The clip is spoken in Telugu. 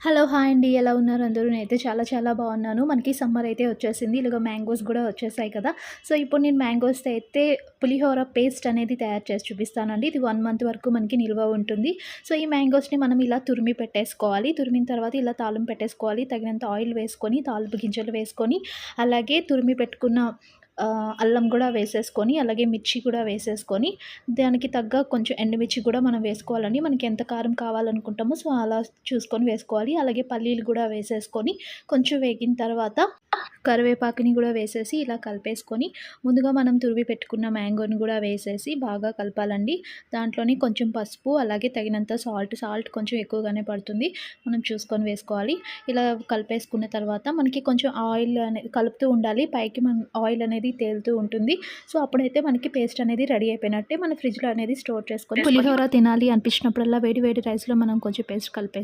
హలో! హాయ్ అండి. ఎలా ఉన్నారు అందరూ? నేనైతే చాలా చాలా బాగున్నాను. మనకి సమ్మర్ అయితే వచ్చేసింది. ఇలాగ మ్యాంగోస్ గూడా వచ్చేసాయి కదా! సో, ఇప్పుడు నేను మ్యాంగోస్‌తో అయితే పులిహోర పేస్ట్ అనేది తయారు చేసి చూపిస్తానండి. ఇది 1 మంత్ వరకు మనకి నిల్వ ఉంటుంది. సో, ఈ మ్యాంగోస్‌ని మనం ఇలా తురిమి పెట్టేసుకోవాలి. తురిమిన తర్వాత ఇలా తాలింపు పెట్టేసుకోవాలి. తగినంత ఆయిల్ వేసుకొని, తాలింపు గింజలు వేసుకొని, అలాగే తురిమి పెట్టుకున్న అల్లం గూడా వేసేసుకొని, అలాగే మిర్చి కూడా వేసేసుకొని, దానికి తగ్గ కొంచెం ఎండుమిర్చి కూడా మనం వేసుకోవాలండి. మనకి ఎంత కారం కావాలనుకుంటామో సో, అలా చూసుకొని వేసుకోవాలి. అలాగే పల్లీలు కూడా వేసేసుకొని, కొంచెం వేగిన తర్వాత కరివేపాకుని కూడా వేసేసి ఇలా కలిపేసుకొని, ముందుగా మనం తురిమి పెట్టుకున్న మ్యాంగోని కూడా వేసేసి బాగా కలపాలండి. దాంట్లోని కొంచెం పసుపు, అలాగే తగినంత సాల్ట్ కొంచెం ఎక్కువగానే పడుతుంది. మనం చూసుకొని వేసుకోవాలి. ఇలా కలిపేసుకున్న తర్వాత మనకి కొంచెం ఆయిల్ అనేది కలుపుతూ ఉండాలి. పైకి ఆయిల్ అనేది తేలుతూ ఉంటుంది. సో, అప్పుడైతే మనకి పేస్ట్ అనేది రెడీ అయిపోయినట్టే. మన ఫ్రిడ్జ్‌లో అనేది స్టోర్ చేసుకొని పులిహోర తినాలి అనిపించినప్పుడల్లా వేడి వేడి రైస్‌లో మనం కొంచెం పేస్ట్ కలిపేసి